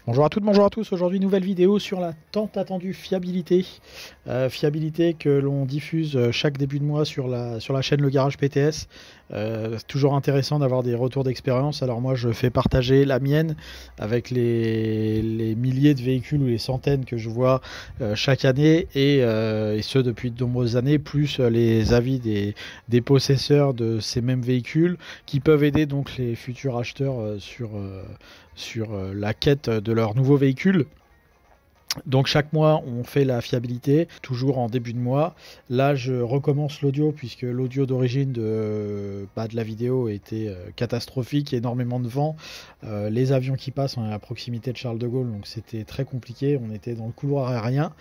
Bonjour à toutes, bonjour à tous. Aujourd'hui, nouvelle vidéo sur la tant attendue fiabilité. Fiabilité que l'on diffuse chaque début de mois sur la chaîne Le Garage PTS. C'est toujours intéressant d'avoir des retours d'expérience. Alors moi, je fais partager la mienne avec les milliers de véhicules ou les centaines que je vois chaque année et ce depuis de nombreuses années, plus les avis des possesseurs de ces mêmes véhicules qui peuvent aider donc les futurs acheteurs sur la quête de leur nouveau véhicule. Donc chaque mois on fait la fiabilité, toujours en début de mois. Là je recommence l'audio puisque l'audio d'origine de la vidéo était catastrophique, énormément de vent, les avions qui passent, on est à proximité de Charles de Gaulle, donc c'était très compliqué, on était dans le couloir aérien.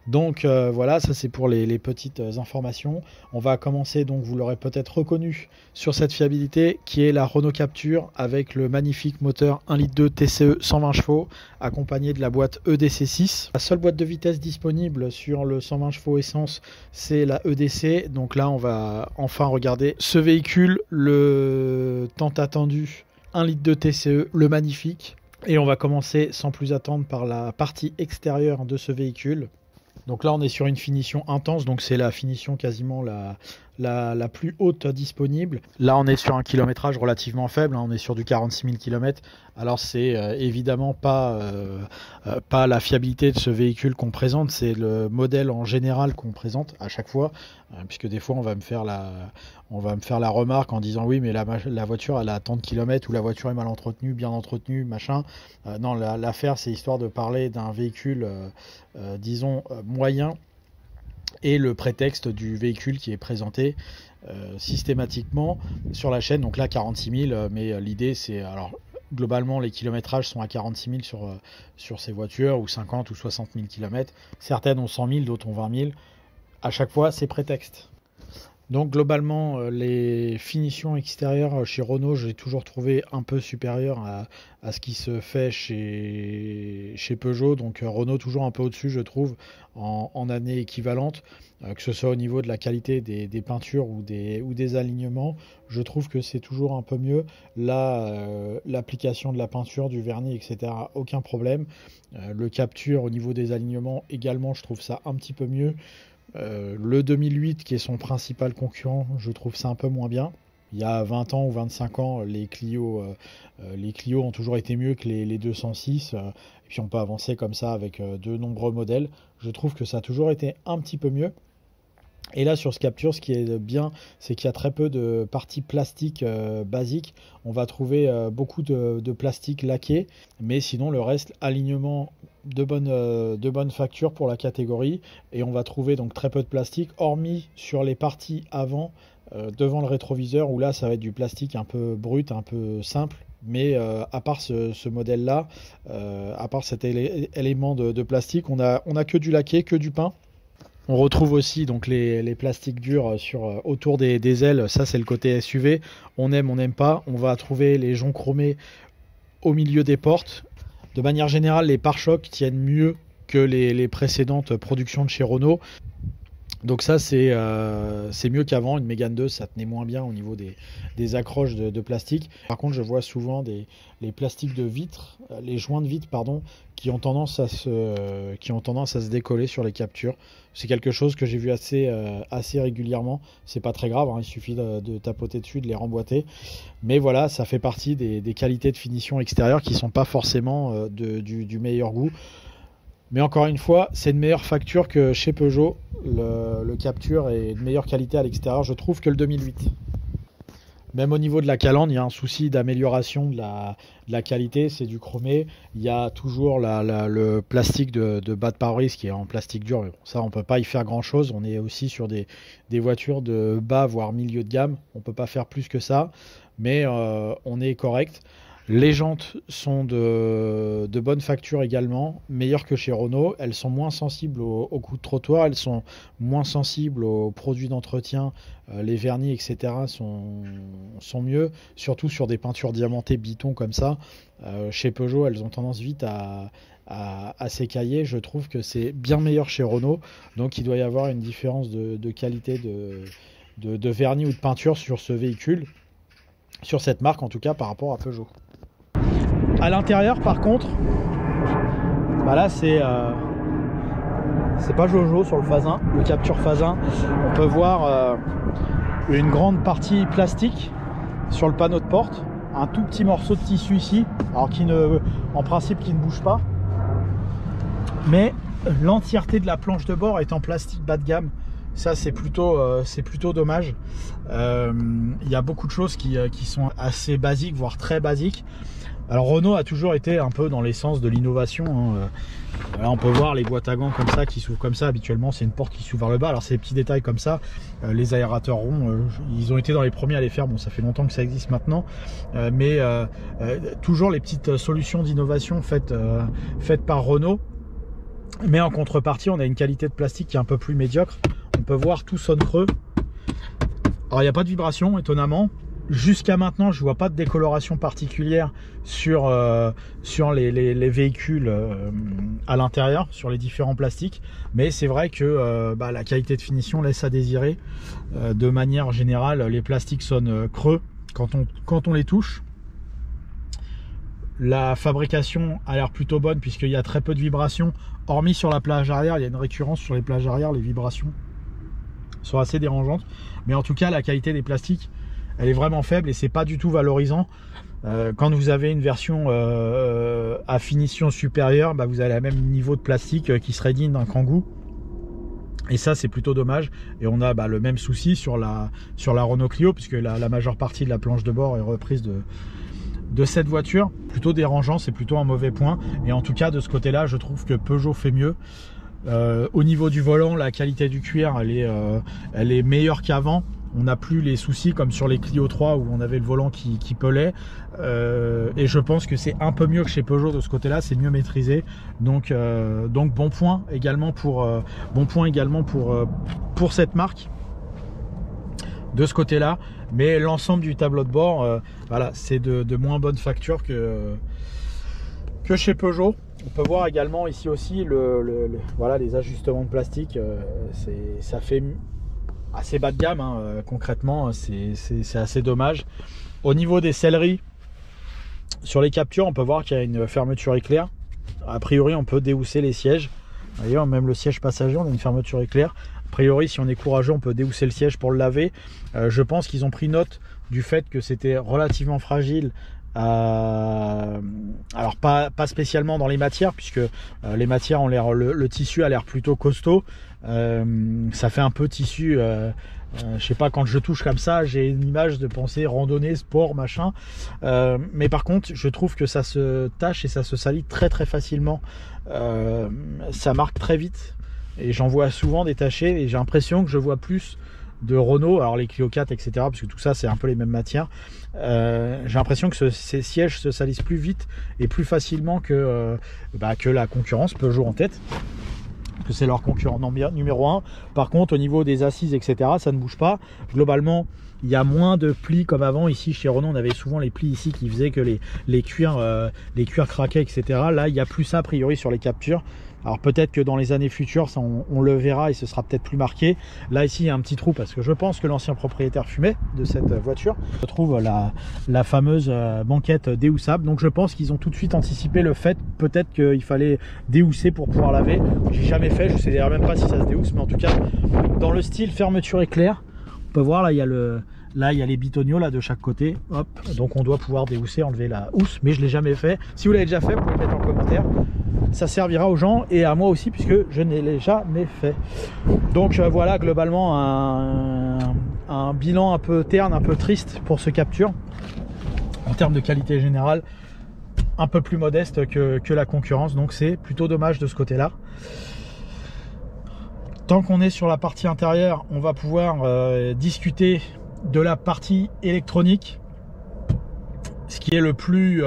Donc voilà, ça c'est pour les petites informations. On va commencer, donc vous l'aurez peut-être reconnu sur cette fiabilité, qui est la Renault Captur avec le magnifique moteur 1,2 litre TCE 120 chevaux, accompagné de la boîte EDC6. La seule boîte de vitesse disponible sur le 120 chevaux essence, c'est la EDC. Donc là, on va enfin regarder ce véhicule, le tant attendu 1,2 litre TCE, le magnifique. Et on va commencer sans plus attendre par la partie extérieure de ce véhicule. Donc là on est sur une finition intense, donc c'est la finition quasiment la plus haute disponible. Là on est sur un kilométrage relativement faible, hein, on est sur du 46 000 km. Alors c'est évidemment pas la fiabilité de ce véhicule qu'on présente, c'est le modèle en général qu'on présente à chaque fois, puisque des fois on va me faire la remarque en disant oui mais la voiture elle a tant de kilomètres, ou la voiture est mal entretenue, bien entretenue, machin. Non, l'affaire c'est histoire de parler d'un véhicule disons moyen, et le prétexte du véhicule qui est présenté systématiquement sur la chaîne. Donc là 46 000, mais l'idée c'est, alors globalement les kilométrages sont à 46 000 sur ces voitures, ou 50 ou 60 000 km. Certaines ont 100 000, d'autres ont 20 000. À chaque fois c'est prétexte. Donc globalement les finitions extérieures chez Renault, j'ai toujours trouvé un peu supérieures à ce qui se fait chez Peugeot. Donc Renault toujours un peu au-dessus, je trouve, en année équivalente, que ce soit au niveau de la qualité des peintures ou des alignements. Je trouve que c'est toujours un peu mieux. Là l'application de la peinture, du vernis, etc., aucun problème. Le Captur au niveau des alignements également, je trouve ça un petit peu mieux. Le 2008 qui est son principal concurrent, je trouve ça un peu moins bien. Il y a 20 ans ou 25 ans, les Clio ont toujours été mieux que les 206, et puis on peut avancer comme ça avec de nombreux modèles. Je trouve que ça a toujours été un petit peu mieux. Et là sur ce Captur, ce qui est bien, c'est qu'il y a très peu de parties plastiques basiques. On va trouver beaucoup de plastique laqué, mais sinon le reste, alignement de bonne facture pour la catégorie. Et on va trouver donc très peu de plastique, hormis sur les parties avant, devant le rétroviseur, où là ça va être du plastique un peu brut, un peu simple. Mais à part ce modèle-là, à part cet élément de plastique, on a que du laqué, que du peint. On retrouve aussi donc les plastiques durs autour des ailes. Ça c'est le côté SUV. On aime, on n'aime pas. On va trouver les joncs chromés au milieu des portes. De manière générale, les pare-chocs tiennent mieux que les précédentes productions de chez Renault. Donc ça c'est mieux qu'avant. Une Mégane 2 ça tenait moins bien au niveau des accroches de plastique. Par contre je vois souvent les plastiques de vitre, les joints de vitre pardon, qui ont tendance à se décoller sur les Capturs. C'est quelque chose que j'ai vu assez régulièrement. C'est pas très grave, hein, il suffit de tapoter dessus, de les remboîter. Mais voilà, ça fait partie des qualités de finition extérieure qui sont pas forcément du meilleur goût. Mais encore une fois, c'est une meilleure facture que chez Peugeot. Le Captur est de meilleure qualité à l'extérieur, je trouve, que le 2008. Même au niveau de la calandre, il y a un souci d'amélioration de la qualité, c'est du chromé. Il y a toujours le plastique de bas de pare-brise qui est en plastique dur. Mais bon, ça, on ne peut pas y faire grand-chose. On est aussi sur des voitures de bas, voire milieu de gamme. On ne peut pas faire plus que ça, mais on est correct. Les jantes sont de bonne facture également, meilleures que chez Renault. Elles sont moins sensibles aux coups de trottoir, elles sont moins sensibles aux produits d'entretien, les vernis, etc. sont mieux, surtout sur des peintures diamantées Biton comme ça. Chez Peugeot, elles ont tendance vite à s'écailler. Je trouve que c'est bien meilleur chez Renault, donc il doit y avoir une différence de qualité de vernis ou de peinture sur ce véhicule, sur cette marque en tout cas, par rapport à Peugeot. À l'intérieur par contre, Bah là c'est pas Jojo sur le phase 1, le capture phase 1. On peut voir une grande partie plastique sur le panneau de porte, un tout petit morceau de tissu ici, alors en principe qui ne bouge pas, mais l'entièreté de la planche de bord est en plastique bas de gamme. Ça c'est plutôt dommage. Il y a beaucoup de choses qui sont assez basiques, voire très basiques. Alors Renault a toujours été un peu dans l'essence de l'innovation, hein. Là on peut voir les boîtes à gants comme ça qui s'ouvrent comme ça. Habituellement c'est une porte qui s'ouvre vers le bas. Alors c'est des petits détails comme ça. Les aérateurs ronds, ils ont été dans les premiers à les faire. Bon, ça fait longtemps que ça existe maintenant, mais toujours les petites solutions d'innovation faites par Renault. Mais en contrepartie on a une qualité de plastique qui est un peu plus médiocre. On peut voir tout sonne creux. Alors il n'y a pas de vibration étonnamment. Jusqu'à maintenant, je vois pas de décoloration particulière sur les véhicules à l'intérieur, sur les différents plastiques. Mais c'est vrai que la qualité de finition laisse à désirer. De manière générale, les plastiques sonnent creux quand on les touche. La fabrication a l'air plutôt bonne puisqu'il y a très peu de vibrations. Hormis sur la plage arrière, il y a une récurrence sur les plages arrière, les vibrations sont assez dérangeantes. Mais en tout cas, la qualité des plastiques, elle est vraiment faible et c'est pas du tout valorisant. Quand vous avez une version à finition supérieure, vous avez le même niveau de plastique qui serait digne d'un Kangoo. Et ça c'est plutôt dommage. Et on a le même souci sur la Renault Clio, puisque la majeure partie de la planche de bord est reprise de cette voiture. Plutôt dérangeant, c'est plutôt un mauvais point. Et en tout cas de ce côté là, je trouve que Peugeot fait mieux. Au niveau du volant, la qualité du cuir elle est meilleure qu'avant. On n'a plus les soucis comme sur les Clio 3 où on avait le volant qui pelait. Et je pense que c'est un peu mieux que chez Peugeot de ce côté-là, c'est mieux maîtrisé. Donc bon point également pour cette marque de ce côté-là. Mais l'ensemble du tableau de bord, voilà, c'est de moins bonne facture que chez Peugeot. On peut voir également ici aussi voilà, les ajustements de plastique. Ça fait assez bas de gamme, hein. Concrètement c'est assez dommage. Au niveau des selleries sur les captures, on peut voir qu'il y a une fermeture éclair. A priori on peut déhousser les sièges. D'ailleurs même le siège passager, on a une fermeture éclair. A priori si on est courageux, on peut déhousser le siège pour le laver. Je pense qu'ils ont pris note du fait que c'était relativement fragile. Alors pas spécialement dans les matières, puisque les matières ont l'air, le tissu a l'air plutôt costaud. Ça fait un peu tissu, je sais pas, quand je touche comme ça, j'ai une image de penser randonnée, sport, machin. Mais par contre, je trouve que ça se tâche et ça se salit très très facilement. Ça marque très vite et j'en vois souvent détacher et j'ai l'impression que je vois plus de Renault, alors les Clio 4 etc, parce que tout ça c'est un peu les mêmes matières. J'ai l'impression que ces sièges se salissent plus vite et plus facilement que la concurrence, Peugeot en tête, que c'est leur concurrent numéro 1. Par contre au niveau des assises etc, ça ne bouge pas. Globalement il y a moins de plis comme avant. Ici chez Renault on avait souvent les plis ici qui faisaient que les cuirs craquaient etc. Là il n'y a plus ça a priori sur les captures. Alors peut-être que dans les années futures ça, on le verra et ce sera peut-être plus marqué. Là ici il y a un petit trou parce que je pense que l'ancien propriétaire fumait de cette voiture. Je trouve la fameuse banquette déhoussable. Donc je pense qu'ils ont tout de suite anticipé le fait peut-être qu'il fallait déhousser pour pouvoir laver. J'ai jamais fait, je sais d'ailleurs même pas si ça se déhousse, mais en tout cas dans le style fermeture éclair, on peut voir là il y a les bitoniaux là de chaque côté. Hop, donc on doit pouvoir déhousser, enlever la housse, mais je l'ai jamais fait. Si vous l'avez déjà fait, vous pouvez le mettre en commentaire. Ça servira aux gens et à moi aussi puisque je ne l'ai jamais fait. Donc voilà globalement un bilan un peu terne, un peu triste pour ce capture. En termes de qualité générale, un peu plus modeste que la concurrence. Donc c'est plutôt dommage de ce côté-là. Tant qu'on est sur la partie intérieure, on va pouvoir discuter de la partie électronique. Ce qui est le plus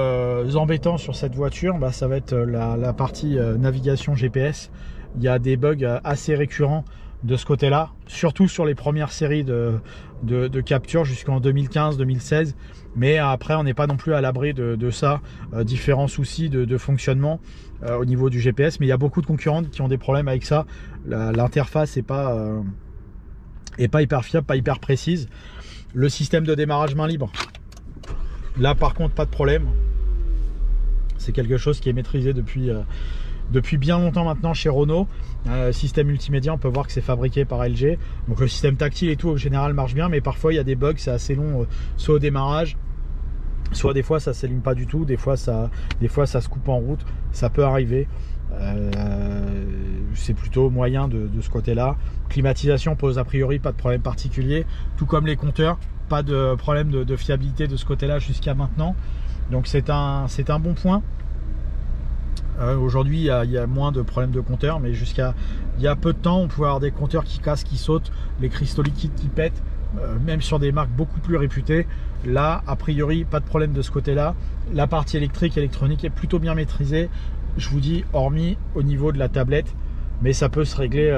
embêtant sur cette voiture, ça va être la partie navigation GPS. Il y a des bugs assez récurrents de ce côté-là, surtout sur les premières séries de captures jusqu'en 2015-2016. Mais après, on n'est pas non plus à l'abri de ça. Différents soucis de fonctionnement au niveau du GPS. Mais il y a beaucoup de concurrents qui ont des problèmes avec ça. L'interface n'est pas hyper fiable, pas hyper précise. Le système de démarrage main libre. Là par contre pas de problème, C'est quelque chose qui est maîtrisé depuis bien longtemps maintenant chez Renault. Système multimédia, on peut voir que c'est fabriqué par LG. Donc le système tactile et tout, en général, marche bien. Mais parfois, il y a des bugs, c'est assez long, soit au démarrage, soit des fois, ça ne s'aligne pas du tout. Des fois, ça se coupe en route. Ça peut arriver. C'est plutôt moyen de ce côté-là. Climatisation pose a priori pas de problème particulier. Tout comme les compteurs, pas de problème de fiabilité de ce côté-là jusqu'à maintenant. Donc c'est un bon point. Aujourd'hui, il y a moins de problèmes de compteurs, mais jusqu'à il y a peu de temps, on pouvait avoir des compteurs qui cassent, qui sautent, les cristaux liquides qui pètent, même sur des marques beaucoup plus réputées. Là, a priori, pas de problème de ce côté-là. La partie électronique est plutôt bien maîtrisée. Je vous dis, hormis au niveau de la tablette, mais ça peut se régler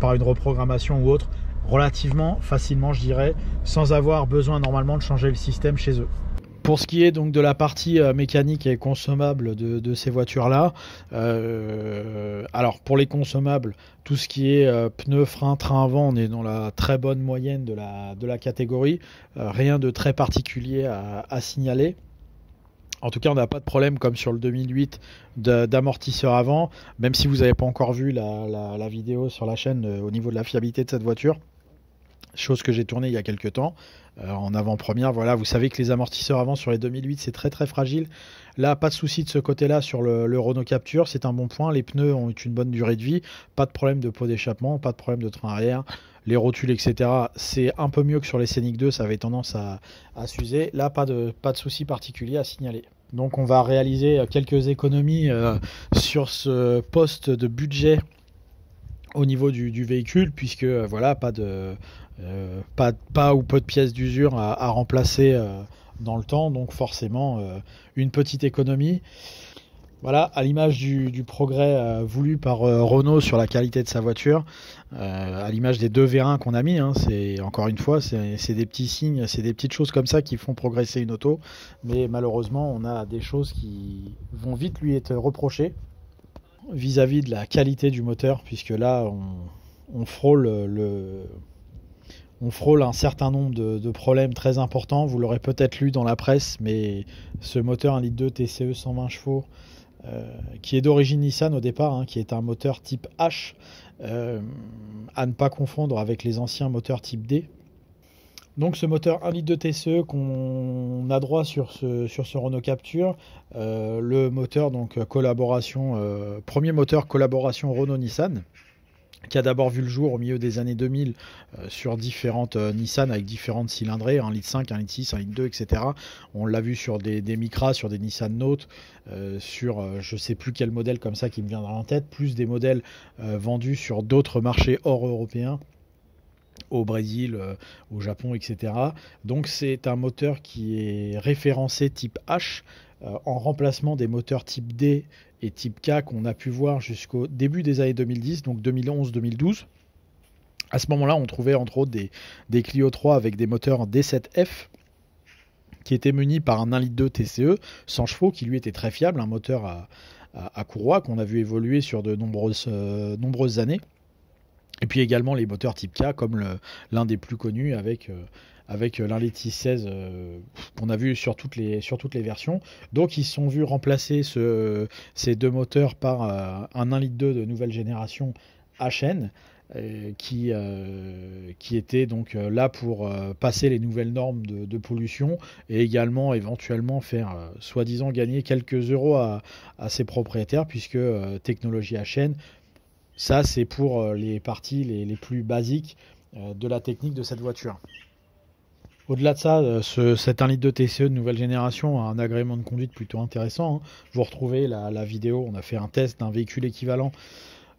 par une reprogrammation ou autre, relativement facilement, je dirais, sans avoir besoin normalement de changer le système chez eux. Pour ce qui est donc de la partie mécanique et consommable de ces voitures-là, alors pour les consommables, tout ce qui est pneus, freins, train avant, on est dans la très bonne moyenne de la catégorie. Rien de très particulier à signaler. En tout cas, on n'a pas de problème comme sur le 2008 d'amortisseur avant, même si vous n'avez pas encore vu la vidéo sur la chaîne au niveau de la fiabilité de cette voiture. Chose que j'ai tournée il y a quelques temps en avant-première. Voilà, vous savez que les amortisseurs avant sur les 2008 c'est très très fragile. Là, pas de souci de ce côté-là sur le Renault Captur, c'est un bon point. Les pneus ont une bonne durée de vie, pas de problème de pot d'échappement, pas de problème de train arrière. Les rotules, etc. C'est un peu mieux que sur les Scénic 2, ça avait tendance à s'user. Là, pas de souci particulier à signaler. Donc on va réaliser quelques économies sur ce poste de budget au niveau du véhicule, puisque voilà, pas ou peu de pièces d'usure à remplacer dans le temps, donc forcément une petite économie. Voilà, à l'image du progrès voulu par Renault sur la qualité de sa voiture, à l'image des 2 V1 qu'on a mis, hein, c'est encore une fois, c'est des petits signes, c'est des petites choses comme ça qui font progresser une auto, mais malheureusement on a des choses qui vont vite lui être reprochées vis-à-vis de la qualité du moteur, puisque là on frôle un certain nombre de problèmes très importants. Vous l'aurez peut-être lu dans la presse, mais ce moteur 1,2 litre TCE 120 chevaux, qui est d'origine Nissan au départ, hein, qui est un moteur type H, à ne pas confondre avec les anciens moteurs type D. Donc ce moteur 1,2 litre TCE qu'on a droit sur ce Renault Captur, le moteur donc collaboration, premier moteur collaboration Renault-Nissan, qui a d'abord vu le jour au milieu des années 2000 sur différentes Nissan avec différentes cylindrées, 1,5 litre, 1,6 litre, 1,2 litre, etc. On l'a vu sur des Micra, sur des Nissan Note, sur je ne sais plus quel modèle comme ça qui me viendra en tête, plus des modèles vendus sur d'autres marchés hors européens, au Brésil, au Japon, etc. Donc c'est un moteur qui est référencé type H, en remplacement des moteurs type D et type K qu'on a pu voir jusqu'au début des années 2010, donc 2011-2012. À ce moment-là, on trouvait entre autres des Clio 3 avec des moteurs D7F qui étaient munis par un 1,2 litre TCE 100 chevaux qui lui était très fiable, un moteur à courroie qu'on a vu évoluer sur de nombreuses années. Et puis également les moteurs type K comme l'un des plus connus avec l'Inletis 16 qu'on a vu sur toutes les versions. Donc ils se sont vus remplacer ces 2 moteurs par un 1,2 litre de nouvelle génération HN qui était donc là pour passer les nouvelles normes de pollution et également éventuellement faire soi-disant gagner quelques euros à ses propriétaires, puisque technologie HN, ça c'est pour les parties les plus basiques de la technique de cette voiture. Au-delà de ça, cet 1,2 litre de TCE de nouvelle génération a un agrément de conduite plutôt intéressant, hein. Vous retrouvez la vidéo, on a fait un test d'un véhicule équivalent.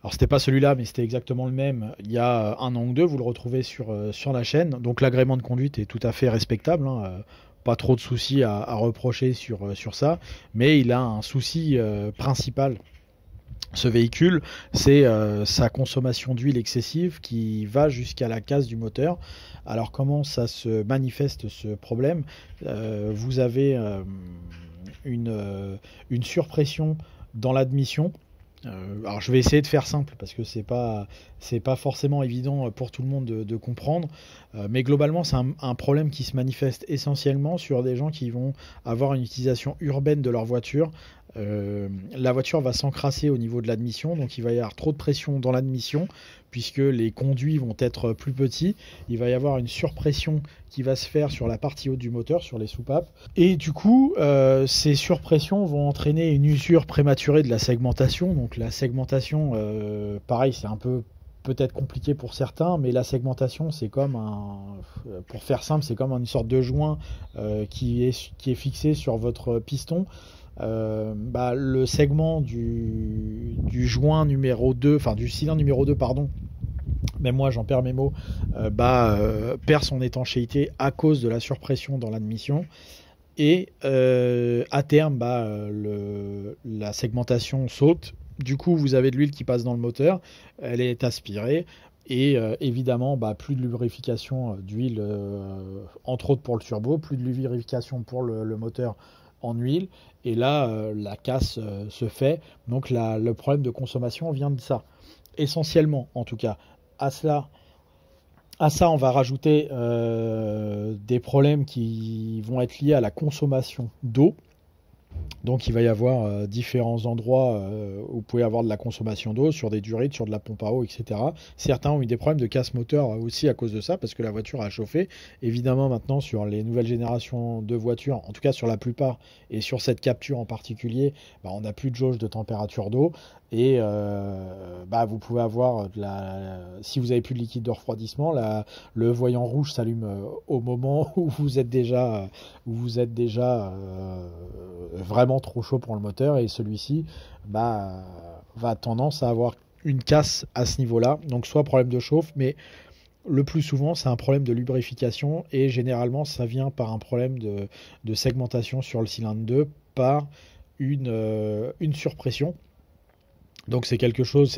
Alors c'était pas celui-là, mais c'était exactement le même il y a 1 an ou 2, vous le retrouvez sur la chaîne. Donc l'agrément de conduite est tout à fait respectable, hein. Pas trop de soucis à reprocher sur ça, mais il a un souci principal. Ce véhicule, c'est sa consommation d'huile excessive qui va jusqu'à la casse du moteur. Alors comment ça se manifeste ce problème? Vous avez une surpression dans l'admission Alors je vais essayer de faire simple parce que c'est pas forcément évident pour tout le monde de comprendre, mais globalement c'est un problème qui se manifeste essentiellement sur des gens qui vont avoir une utilisation urbaine de leur voiture. La voiture va s'encrasser au niveau de l'admission, donc il va y avoir trop de pression dans l'admission puisque les conduits vont être plus petits. Il va y avoir une surpression qui va se faire sur la partie haute du moteur, sur les soupapes. Et du coup, ces surpressions vont entraîner une usure prématurée de la segmentation. Donc la segmentation, pareil, c'est un peu peut-être compliqué pour certains, mais la segmentation, c'est comme pour faire simple, c'est comme une sorte de joint qui est fixé sur votre piston. Le segment du joint numéro 2, enfin du cylindre numéro 2, pardon, même moi j'en perds mes mots, perd son étanchéité à cause de la surpression dans l'admission. Et à terme, la segmentation saute. Du coup, vous avez de l'huile qui passe dans le moteur, elle est aspirée. Et évidemment, plus de lubrification d'huile, entre autres pour le turbo, plus de lubrification pour le moteur en huile. Et là, la casse se fait. Donc le problème de consommation vient de ça. Essentiellement, en tout cas. À ça, on va rajouter des problèmes qui vont être liés à la consommation d'eau. Donc il va y avoir différents endroits où vous pouvez avoir de la consommation d'eau, sur des durites, sur de la pompe à eau, etc. Certains ont eu des problèmes de casse moteur aussi à cause de ça, parce que la voiture a chauffé. Évidemment maintenant sur les nouvelles générations de voitures, en tout cas sur la plupart, et sur cette capture en particulier, on n'a plus de jauge de température d'eau. Et vous pouvez avoir si vous avez plus de liquide de refroidissement, le voyant rouge s'allume au moment où vous êtes déjà vraiment trop chaud pour le moteur, et celui-ci va tendance à avoir une casse à ce niveau-là. Donc soit problème de chauffe, mais le plus souvent c'est un problème de lubrification, et généralement ça vient par un problème de segmentation sur le cylindre 2 par une surpression. Donc c'est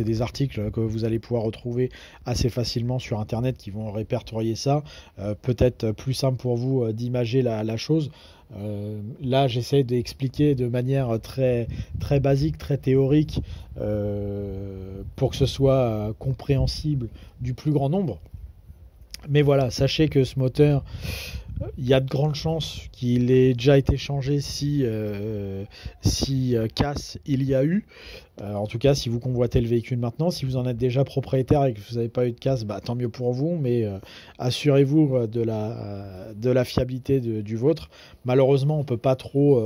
des articles que vous allez pouvoir retrouver assez facilement sur internet qui vont répertorier ça. Peut-être plus simple pour vous d'imager la chose. Là j'essaie d'expliquer de manière très, très basique, très théorique, pour que ce soit compréhensible du plus grand nombre. Mais voilà, sachez que ce moteur, il y a de grandes chances qu'il ait déjà été changé si casse il y a eu. En tout cas, si vous convoitez le véhicule maintenant, si vous en êtes déjà propriétaire et que vous n'avez pas eu de casse, tant mieux pour vous, mais assurez-vous de la fiabilité du vôtre. Malheureusement, on peut pas trop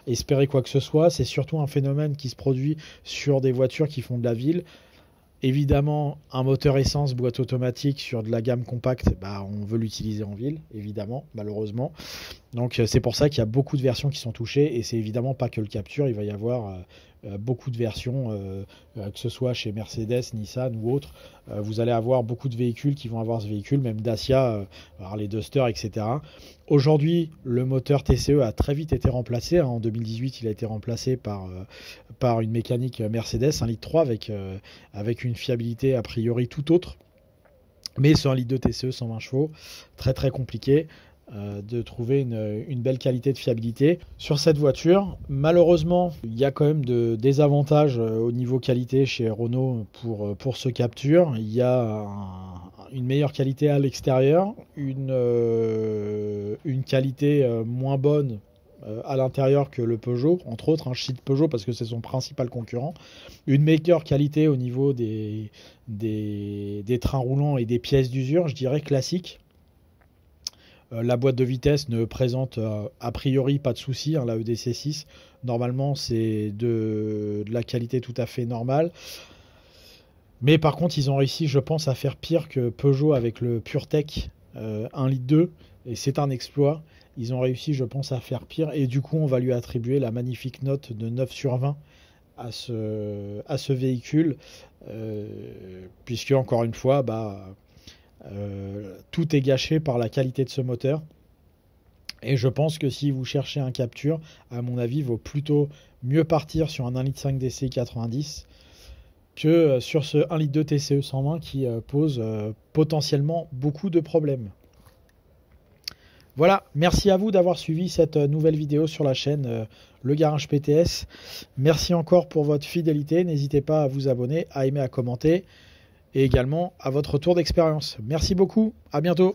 espérer quoi que ce soit. C'est surtout un phénomène qui se produit sur des voitures qui font de la ville. Évidemment, un moteur essence, boîte automatique sur de la gamme compacte, on veut l'utiliser en ville, évidemment, malheureusement. Donc c'est pour ça qu'il y a beaucoup de versions qui sont touchées, et c'est évidemment pas que le Capture, il va y avoir beaucoup de versions, que ce soit chez Mercedes, Nissan ou autres. Vous allez avoir beaucoup de véhicules qui vont avoir ce véhicule, même Dacia, les Duster, etc. Aujourd'hui, le moteur TCE a très vite été remplacé. En 2018, il a été remplacé par une mécanique Mercedes 1,3 litre avec une fiabilité a priori tout autre. Mais c'est 1,2 litre TCE 120 chevaux, très très compliqué de trouver une belle qualité de fiabilité sur cette voiture. Malheureusement, il y a quand même des désavantages au niveau qualité chez Renault pour ce Capture. Il y a une meilleure qualité à l'extérieur, une qualité moins bonne à l'intérieur que le Peugeot, entre autres. Je cite Peugeot parce que c'est son principal concurrent. Une meilleure qualité au niveau des trains roulants et des pièces d'usure, je dirais classique. La boîte de vitesse ne présente a priori pas de soucis, la EDC6 normalement c'est de la qualité tout à fait normale, mais par contre ils ont réussi, je pense, à faire pire que Peugeot avec le PureTech 1,2 litre, et c'est un exploit. Ils ont réussi, je pense, à faire pire, et du coup on va lui attribuer la magnifique note de 9 sur 20 à ce véhicule, puisque encore une fois tout est gâché par la qualité de ce moteur. Et je pense que si vous cherchez un Capture, à mon avis, il vaut plutôt mieux partir sur un 1,5 litre DCI 90 que sur ce 1,2 litre TCE 120 qui pose potentiellement beaucoup de problèmes. Voilà, merci à vous d'avoir suivi cette nouvelle vidéo sur la chaîne Le Garage PTS. Merci encore pour votre fidélité. N'hésitez pas à vous abonner, à aimer, à commenter et également à votre retour d'expérience. Merci beaucoup, à bientôt.